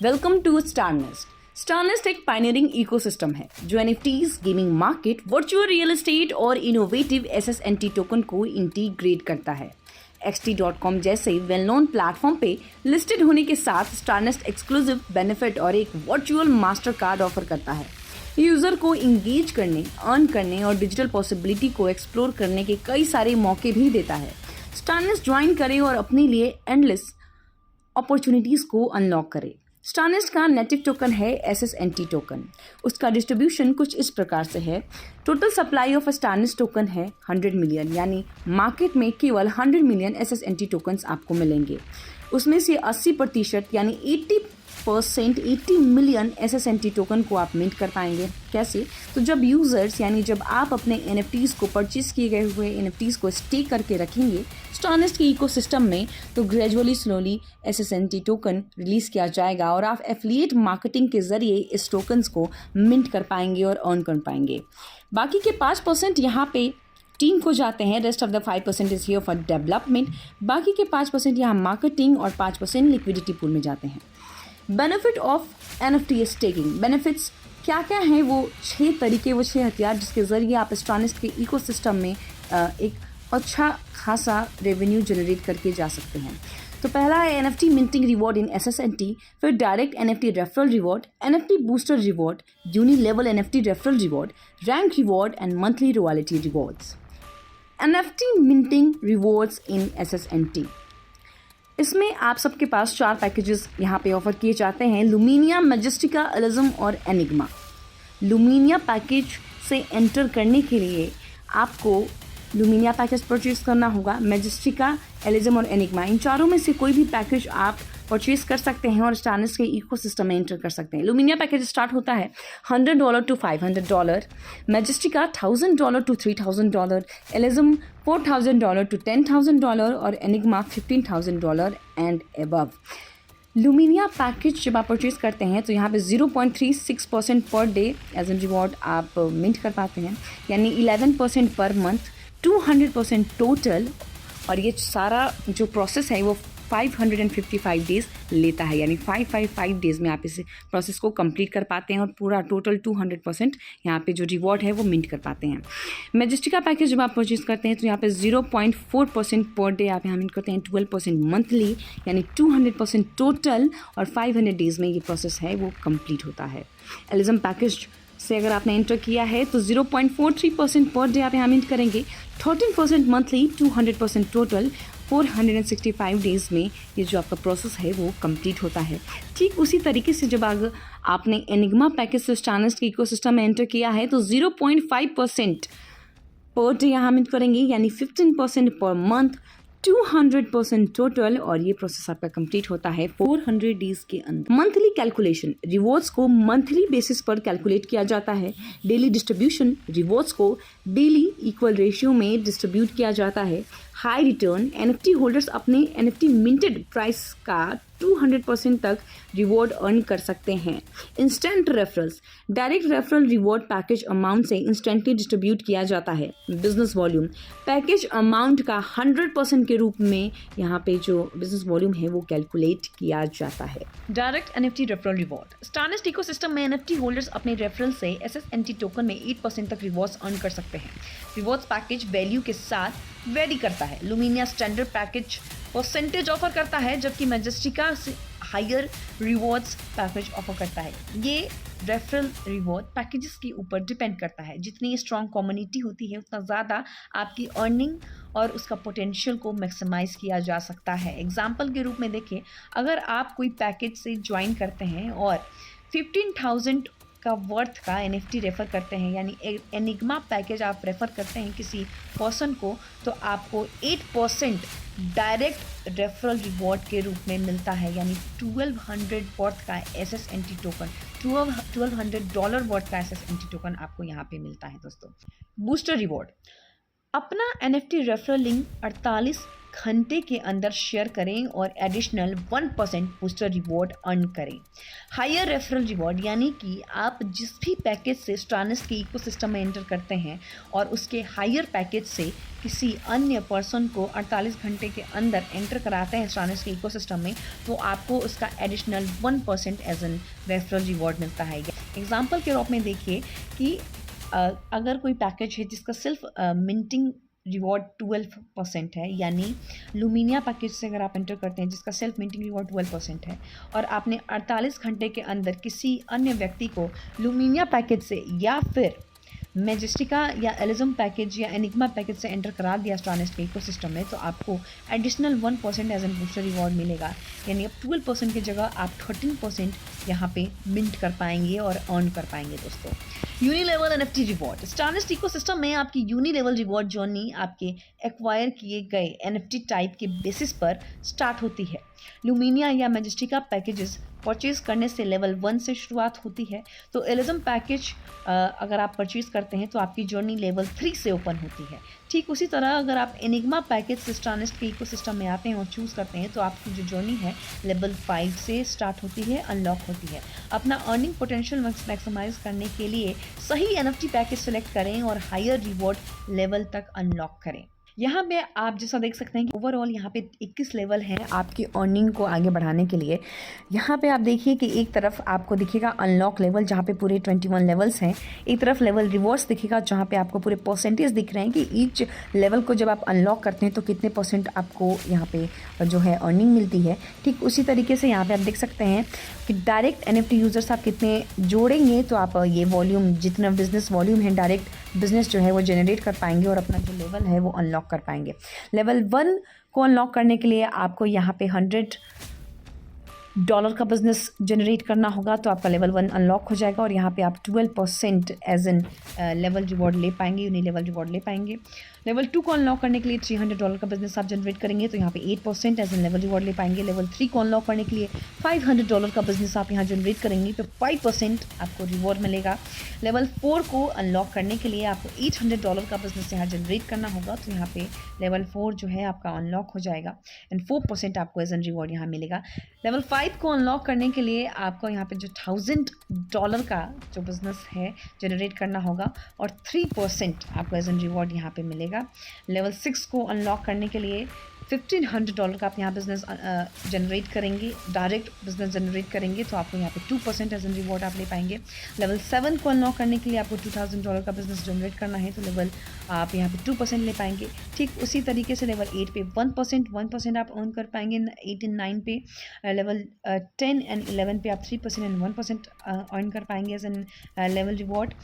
Welcome to स्टारनेस्ट। स्टारनेस्ट एक pioneering ecosystem है जो NFTs, gaming market, virtual real estate और इनोवेटिव एसएसएनटी टोकन को इंटीग्रेट करता है। XT.com जैसे वेल नोन प्लेटफॉर्म पे लिस्टेड होने के साथ स्टारनेस्ट एक्सक्लूसिव बेनिफिट और एक वर्चुअल मास्टर कार्ड ऑफर करता है। यूज़र को इंगेज करने, अर्न करने और डिजिटल पॉसिबिलिटी को एक्सप्लोर करने के कई सारे मौके भी देता है। स्टारनेस्ट ज्वाइन करें और अपने लिए एंडलेस अपॉर्चुनिटीज़ को अनलॉक करें। स्टारनेस्ट का नेटिव टोकन है SSNT टोकन। उसका डिस्ट्रीब्यूशन कुछ इस प्रकार से है। टोटल सप्लाई ऑफ स्टारनेस्ट टोकन है 100 मिलियन, यानी मार्केट में केवल 100 मिलियन SSNT टोकन्स आपको मिलेंगे। उसमें से 80% यानी 80 मिलियन SSNT टोकन को आप मिंट कर पाएंगे। कैसे? तो जब यूज़र्स यानी जब आप अपने NFTs को परचेज किए गए हुए NFTs को स्टेक करके रखेंगे स्टारनेस्ट के इकोसिस्टम में, तो gradually slowly SSNT token release किया जाएगा और आप एफिलिएट मार्केटिंग के ज़रिए इस टोकन्स को मिंट कर पाएंगे और अर्न कर पाएंगे। बाकी के 5% यहाँ पे टीम को जाते हैं। Rest of the 5% is here for development. बाकी के 5% यहाँ मार्केटिंग और 5% लिक्विडिटी पूल में जाते हैं। Benefit of NFT staking. Benefits क्या क्या हैं? वो 6 तरीके, वो 6 हथियार जिसके ज़रिए आप स्टारनेस्ट के इकोसिस्टम में एक अच्छा खासा रेवेन्यू जनरेट करके जा सकते हैं। तो पहला है NFT minting reward in SSNT, फिर direct NFT referral reward, NFT booster reward, uni level NFT referral reward, rank reward and monthly royalty rewards. NFT minting rewards in SSNT, इसमें आप सबके पास 4 पैकेजेस यहाँ पे ऑफर किए जाते हैं। लुमिनिया, मैजेस्टिका, एलिज्म और एनिग्मा। लुमिनिया पैकेज से एंटर करने के लिए आपको लुमिनिया पैकेज परचेज करना होगा। मैजेस्टिका, एलिज्म और एनिग्मा, इन चारों में से कोई भी पैकेज आप परचेज कर सकते हैं और स्टारनेस्ट के इकोसिस्टम में एंटर कर सकते हैं। लुमिनिया पैकेज स्टार्ट होता है $100 to $500, मैजेस्टिका $1000 to $3000, एलिज्म $4000 to $10,000 और एनिग्मा $15,000 एंड अबव। लुमिनिया पैकेज जब आप परचेज करते हैं तो यहाँ पे 0.36% per day as an reward आप मिंट कर पाते हैं, यानी 11% पर मंथ, 200% टोटल। और ये सारा जो प्रोसेस है वो 555 डेज़ लेता है, यानी 555 डेज़ में आप इस प्रोसेस को कंप्लीट कर पाते हैं और पूरा टोटल 200% यहाँ पे जो रिवॉर्ड है वो मिंट कर पाते हैं। मैजेस्टिका पैकेज जब आप परचेज करते हैं तो यहाँ पे 0.4% पर डे आप यहाँ मिंट करते हैं, 12% मंथली, यानी 200% टोटल और 500 डेज़ में ये प्रोसेस है वो कंप्लीट होता है। एलिज्म पैकेज से अगर आपने एंटर किया है तो 0.43% पर डे आप यहाँ मिंट करेंगे, 13% मंथली, 200% टोटल, 465 डेज़ में ये जो आपका प्रोसेस है वो कंप्लीट होता है। ठीक उसी तरीके से जब आपने एनिग्मा पैकेज से स्टारनेस्ट के इकोसिस्टम में एंटर किया है तो 0.5% पर डे यहाँ मिंट करेंगे, यानी 15% पर मंथ, 200% टोटल और ये प्रोसेस आपका कंप्लीट होता है 400 डेज़ के अंदर। मंथली कैलकुलेशन, रिवॉर्ड्स को मंथली बेसिस पर कैलकुलेट किया जाता है। डेली डिस्ट्रीब्यूशन, रिवॉर्ड्स को डेली इक्वल रेशियो में डिस्ट्रीब्यूट किया जाता है। हाई रिटर्न, NFT होल्डर्स अपने NFT मिंटेड प्राइस का 200% तक रिवॉर्ड अर्न कर सकते हैं। Instant referrals, direct referral reward package amount से इंस्टेंटली डिस्ट्रीब्यूट किया जाता है। बिजनेस वॉल्यूम, पैकेज अमाउंट का 100% के रूप में यहाँ पे जो बिजनेस वॉल्यूम है वो कैलकुलेट किया जाता है। Direct NFT referral reward, Starnest ecosystem में NFT होल्डर्स अपने रेफरल से SSNT टोकन में 8% तक रिवॉर्ड्स अर्न कर सकते हैं। रिवॉर्ड्स पैकेज वैल्यू के साथ वेरी करता है। लुमिनिया स्टैंडर्ड पैकेज परसेंटेज ऑफर करता है, जबकि मैजेस्टिका से हायर रिवॉर्ड्स पैकेज ऑफर करता है। ये रेफरल रिवॉर्ड पैकेजेस के ऊपर डिपेंड करता है। जितनी स्ट्रॉन्ग कम्युनिटी होती है उतना ज़्यादा आपकी अर्निंग और उसका पोटेंशियल को मैक्सिमाइज किया जा सकता है। एग्जाम्पल के रूप में देखिए, अगर आप कोई पैकेज से ज्वाइन करते हैं और 15,000 का वर्थ का NFT रेफ़र करते हैं, यानी एनिग्मा पैकेज आप रेफ़र करते हैं किसी पर्सन को, तो आपको 8% डायरेक्ट रेफरल रिवॉर्ड के रूप में मिलता है, यानी 1200 वर्थ का SSNT टोकन, $1200 वर्थ का SSNT टोकन आपको यहाँ पे मिलता है। दोस्तों, बूस्टर रिवॉर्ड, अपना NFT रेफरल लिंक 48 घंटे के अंदर शेयर करें और एडिशनल 1% बूस्टर रिवॉर्ड अर्न करें। हायर रेफरल रिवॉर्ड यानी कि आप जिस भी पैकेज से स्टारनेस्ट के इकोसिस्टम में एंटर करते हैं और उसके हायर पैकेज से किसी अन्य पर्सन को 48 घंटे के अंदर एंटर कराते हैं स्टारनेस्ट के इकोसिस्टम में, तो आपको उसका additional 1% as an referral reward मिलता है। एग्जाम्पल के रूप में देखिए कि अगर कोई पैकेज है जिसका सिर्फ मिंटिंग रिवॉर्ड 12% है, यानी लुमिनिया पैकेज से अगर आप एंटर करते हैं जिसका सेल्फ मिंटिंग रिवॉर्ड 12% है और आपने 48 घंटे के अंदर किसी अन्य व्यक्ति को लुमिनिया पैकेज से या फिर मैजेस्टिका या एलिज्म पैकेज या एनिग्मा पैकेज से एंटर करा दिया स्टारनेस्ट के इकोसिस्टम में, तो आपको additional 1% as an booster reward मिलेगा। यानी अब 12% की जगह आप 13% यहाँ पे मिंट कर पाएंगे और अर्न कर पाएंगे दोस्तों। Uni level NFT reward. Starnest ecosystem में आपकी यूनी लेवल रिवॉर्ड जर्नी आपके एक्वायर किए गए NFT टाइप के बेसिस पर स्टार्ट होती है। लुमिनिया या मैजेस्टिका पैकेजेस परचेज करने से लेवल 1 से शुरुआत होती है, तो एलिज्म पैकेज अगर आप परचेज करते हैं तो आपकी जर्नी लेवल 3 से ओपन होती है। ठीक उसी तरह अगर आप एनिग्मा पैकेज से स्टारनेस्ट के इकोसिस्टम में आते हैं और चूज़ करते हैं तो आपकी जो जर्नी है लेवल 5 से स्टार्ट होती है, अनलॉक होती है। अपना अर्निंग पोटेंशियल मैक्सिमाइज करने के लिए सही NFT पैकेज सेलेक्ट करें और हायर रिवॉर्ड लेवल तक अनलॉक करें। यहाँ पे आप जैसा देख सकते हैं कि ओवरऑल यहाँ पे 21 लेवल हैं आपकी अर्निंग को आगे बढ़ाने के लिए। यहाँ पे आप देखिए कि एक तरफ आपको दिखेगा अनलॉक लेवल जहाँ पे पूरे 21 लेवल्स हैं, एक तरफ लेवल रिवॉर्ड्स दिखेगा जहाँ पे आपको पूरे परसेंटेज दिख रहे हैं कि ईच लेवल को जब आप अनलॉक करते हैं तो कितने % आपको यहाँ पे जो है अर्निंग मिलती है। ठीक उसी तरीके से यहाँ पर आप देख सकते हैं कि डायरेक्ट NFT यूज़र्स आप कितने जोड़ेंगे तो आप ये वॉल्यूम, जितना बिजनेस वॉल्यूम है, डायरेक्ट बिजनेस जो है वो जनरेट कर पाएंगे और अपना जो लेवल है वो अनलॉक कर पाएंगे। लेवल 1 को अनलॉक करने के लिए आपको यहाँ पे $100 का बिजनेस जनरेट करना होगा, तो आपका लेवल 1 अनलॉक हो जाएगा और यहाँ पे आप 12% एज एन लेवल रिवॉर्ड ले पाएंगे, यूनी लेवल रिवॉर्ड ले पाएंगे। लेवल 2 को अनलॉक करने के लिए $300 का बिजनेस आप जनरेट करेंगे तो यहाँ पे 8% एज एन लेवल रिवॉर्ड ले पाएंगे। लेवल 3 को अनलॉक करने के लिए $500 का बिजनेस आप यहाँ जनरेट करेंगे तो 5% आपको रिवॉर्ड मिलेगा। लेवल 4 को अनलॉक करने के लिए आपको $800 का बिजनेस यहाँ जनरेट करना होगा, तो यहाँ पे लेवल 4 जो है आपका अनलॉक हो जाएगा एंड 4% आपको एज एन रिवॉर्ड यहाँ मिलेगा। लेवल 5 को अनलॉक करने के लिए आपको यहाँ पे जो $1000 का जो बिजनेस है जनरेट करना होगा और 3% आपको एज एन रिवॉर्ड यहाँ पे मिलेगा। लेवल 6 को अनलॉक करने के लिए $1500 का आप यहाँ बिजनेस जनरेट करेंगे, डायरेक्ट बिजनेस जनरेट करेंगे तो आपको यहाँ पे 2% एज एन रिवॉर्ड आप ले पाएंगे। लेवल 7 को अनलॉक करने के लिए आपको $2000 का बिजनेस जनरेट करना है तो लेवल आप यहाँ पे 2% ले पाएंगे। ठीक उसी तरीके से लेवल 8 पे 1% आप अर्न कर पाएंगे, 8 एंड 9 पे। लेवल 10 एंड 11 पे आप 3% एंड 1% अर्न कर पाएंगे एज एन लेवल रिवॉर्ड।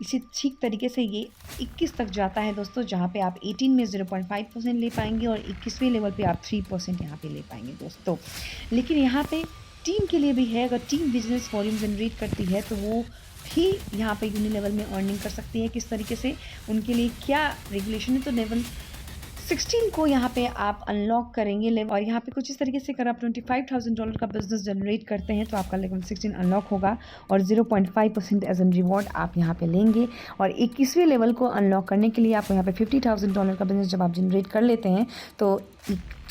इसी ठीक तरीके से ये 21 तक जाता है दोस्तों, जहाँ पे आप 18 में 0.5% ले पाएंगे और 21वें लेवल पे आप 3% यहाँ पे ले पाएंगे दोस्तों। लेकिन यहाँ पे टीम के लिए भी है, अगर टीम बिजनेस वॉल्यूम जनरेट करती है तो वो भी यहाँ पे यूनी लेवल में अर्निंग कर सकती है। किस तरीके से, उनके लिए क्या रेगुलेशन है, तो लेवल 16 को यहाँ पे आप अनलॉक करेंगे और यहाँ पे कुछ इस तरीके से अगर आप $25,000 का बिजनेस जनरेट करते हैं तो आपका लेवल 16 अनलॉक होगा और 0.5% एज एन रिवॉर्ड आप यहाँ पे लेंगे। और 21वें लेवल को अनलॉक करने के लिए आपको यहाँ पे $50,000 का बिजनेस जब आप जनरेट कर लेते हैं तो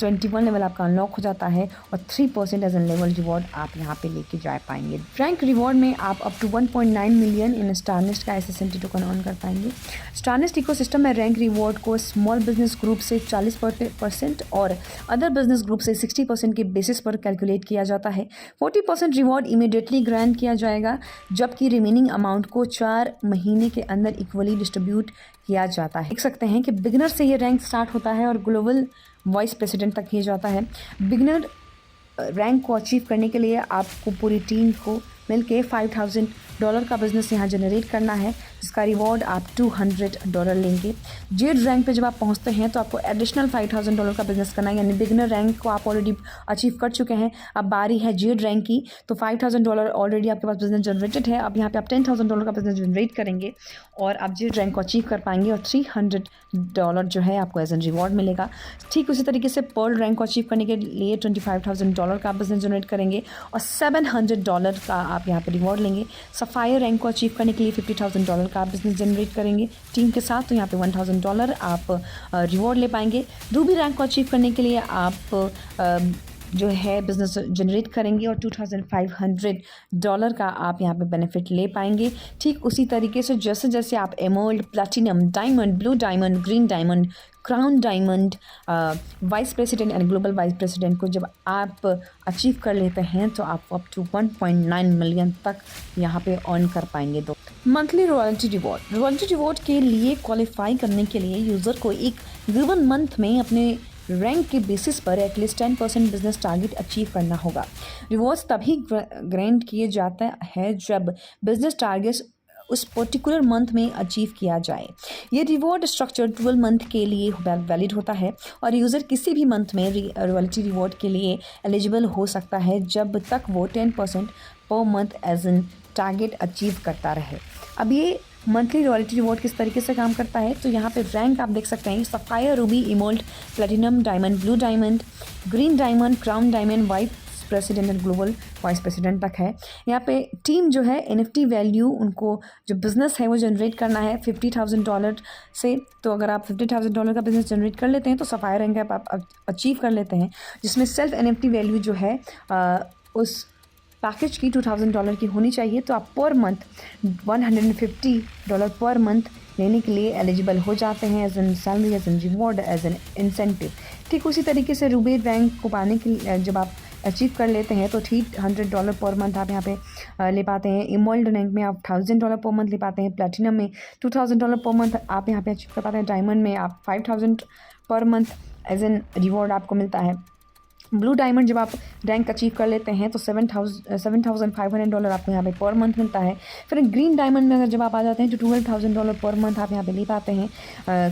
21 लेवल आपका अनलॉक हो जाता है और 3% एज एन लेवल रिवॉर्ड आप यहाँ पे लेके जा पाएंगे। रैंक रिवॉर्ड में आप अप टू 1.9 मिलियन इन स्टारनेस्ट का SSNT टोकन ऑन कर पाएंगे। स्टारनेस्ट इकोसिस्टम में रैंक रिवॉर्ड को स्मॉल बिजनेस ग्रुप से 40% और अदर बिजनेस ग्रुप से 60% के बेसिस पर कैलकुलेट किया जाता है। 40% रिवॉर्ड इमीडिएटली ग्रांट किया जाएगा, जबकि रिमेनिंग अमाउंट को 4 महीने के अंदर इक्वली डिस्ट्रीब्यूट किया जाता है। देख सकते हैं कि बिगिनर से ये रैंक स्टार्ट होता है और ग्लोबल वाइस प्रेसिडेंट तक किया जाता है। बिगिनर रैंक को अचीव करने के लिए आपको पूरी टीम को मिलके $5,000 का बिजनेस यहाँ जनरेट करना है, जिसका रिवॉर्ड आप $200 लेंगे। जेड रैंक पे जब आप पहुँचते हैं तो आपको एडिशनल $5,000 का बिजनेस करना है, यानी बिगिनर रैंक को आप ऑलरेडी अचीव कर चुके हैं, अब बारी है जेड रैंक की, तो $5,000 ऑलरेडी आपके पास बिजनेस जनरेटेड है। अब यहाँ पे आप $10,000 का बिजनेस जनरेट करेंगे और आप जेड रैंक को अचीव कर पाएंगे और $300 जो है आपको एज एन रिवॉर्ड मिलेगा। ठीक उसी तरीके से पर्ल रैंक को अचीव करने के लिए $25,000 का बिजनेस जनरेट करेंगे और $700 का आप यहाँ पे रिवॉर्ड लेंगे। सफ़ायर रैंक को अचीव करने के लिए $50,000 का आप बिजनेस जनरेट करेंगे टीम के साथ, तो यहाँ पे $1,000 आप रिवॉर्ड ले पाएंगे। रूबी रैंक को अचीव करने के लिए आप जो है बिज़नेस जनरेट करेंगे और $2,500 का आप यहाँ पे बेनिफिट ले पाएंगे। ठीक उसी तरीके से जैसे जैसे आप emerald, platinum, diamond, blue diamond, green diamond, crown diamond, vice president and global vice president को जब आप अचीव कर लेते हैं तो आप अप टू 1.9 मिलियन तक यहाँ पे अर्न कर पाएंगे। दो मंथली रॉयल्टी रिवॉर्ड के लिए क्वालिफाई करने के लिए यूज़र को एक गिवन मंथ में अपने रैंक के बेसिस पर एटलीस्ट 10% बिजनेस टारगेट अचीव करना होगा। रिवॉर्ड्स तभी ग्रांट किए जाता है जब बिजनेस टारगेट्स उस पर्टिकुलर मंथ में अचीव किया जाए। ये रिवॉर्ड स्ट्रक्चर 12 मंथ के लिए वैलिड होता है और यूज़र किसी भी मंथ में रॉयल्टी रिवॉर्ड के लिए एलिजिबल हो सकता है जब तक वो 10% per month as an target achieve करता रहे। अब ये मंथली रॉयल्टी रिवॉर्ड किस तरीके से काम करता है, तो यहाँ पे रैंक आप देख सकते हैं sapphire, ruby, emerald, platinum, diamond, blue diamond, green diamond, crown diamond, vice president and global vice president तक है। यहाँ पे टीम जो है NFT वैल्यू उनको जो बिज़नेस है वो जनरेट करना है $50,000 से। तो अगर आप $50,000 का बिज़नेस जनरेट कर लेते हैं तो सफ़ायर रैंक आप अचीव कर लेते हैं, जिसमें सेल्फ NFT वैल्यू जो है उस पैकेज की $2,000 की होनी चाहिए। तो आप पर मंथ $150 पर मंथ लेने के लिए एलिजिबल हो जाते हैं as an salary, as an reward, as an incentive. ठीक उसी तरीके से रूबी रैंक को पाने के लिए जब आप अचीव कर लेते हैं तो ठीक $100 पर मंथ आप यहाँ पे ले पाते हैं। इमर्ल्ड रैंक में आप $1,000 पर मंथ ले पाते हैं। प्लैटिनम में $2,000 पर मंथ आप यहाँ पे अचीव कर पाते हैं। डायमंड में आप 5,000 पर मंथ एज एन रिवॉर्ड आपको मिलता है। ब्लू डायमंड जब आप रैंक अचीव कर लेते हैं तो $7,500 आपको यहाँ पे पर मंथ मिलता है। फिर ग्रीन डायमंड में अगर जब आप आ जाते हैं तो $12,000 पर मंथ आप यहाँ पे ले पाते हैं।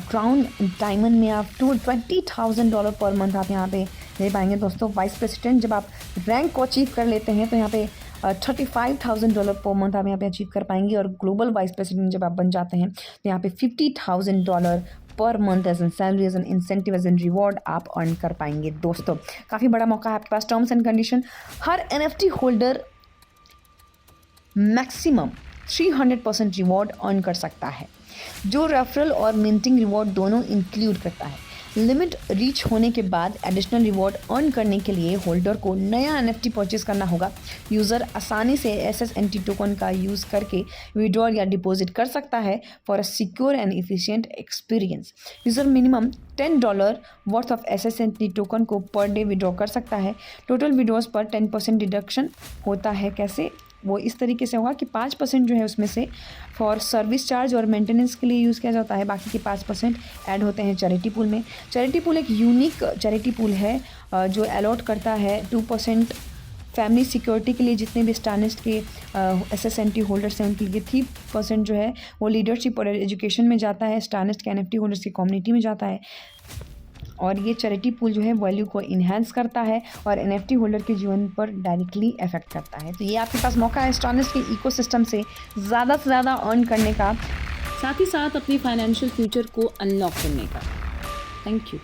क्राउन डायमंड में आप $20,000 पर मंथ आप यहाँ पे ले पाएंगे। दोस्तों वाइस प्रेसिडेंट जब आप रैंक को अचीव कर लेते हैं तो यहाँ पे $35,000 पर मंथ आप यहाँ पे अचीव कर पाएंगे। और ग्लोबल वाइस प्रेसिडेंट जब आप बन जाते हैं तो यहाँ पे $50,000 पर month as an salary, as an incentive, as an reward आप अर्न कर पाएंगे। दोस्तों काफ़ी बड़ा मौका है आपके पास। टर्म्स एंड कंडीशन, हर NFT holder maximum 300% reward earn कर सकता है, जो रेफरल और मिंटिंग रिवॉर्ड दोनों इंक्लूड करता है। लिमिट रीच होने के बाद एडिशनल रिवॉर्ड अर्न करने के लिए होल्डर को नया NFT परचेज करना होगा। यूज़र आसानी से SSNT टोकन का यूज़ करके विड्रॉल या डिपॉजिट कर सकता है for a secure and efficient experience. User minimum $10 worth of SSNT token को पर डे विड्रॉ कर सकता है। टोटल विड्रॉज पर 10% डिडक्शन होता है। कैसे? वो इस तरीके से होगा कि 5% जो है उसमें से फॉर सर्विस चार्ज और मेंटेनेंस के लिए यूज़ किया जाता है, बाकी के 5% ऐड होते हैं चैरिटी पूल में। चैरिटी पूल एक यूनिक चैरिटी पूल है जो अलॉट करता है 2% फैमिली सिक्योरिटी के लिए। जितने भी स्टारनेस्ट के SSNT होल्डर्स हैं उनके लिए 3% जो है वो लीडरशिप और एजुकेशन में जाता है। स्टारनेस्ट के NFT होल्डर्स की कम्युनिटी में जाता है। और ये चैरिटी पूल जो है वैल्यू को इन्हेंस करता है और NFT होल्डर के जीवन पर डायरेक्टली इफेक्ट करता है। तो ये आपके पास मौका है स्टारनेस्ट के इकोसिस्टम से ज़्यादा अर्न करने का, साथ ही साथ अपनी फाइनेंशियल फ्यूचर को अनलॉक करने का। Thank you.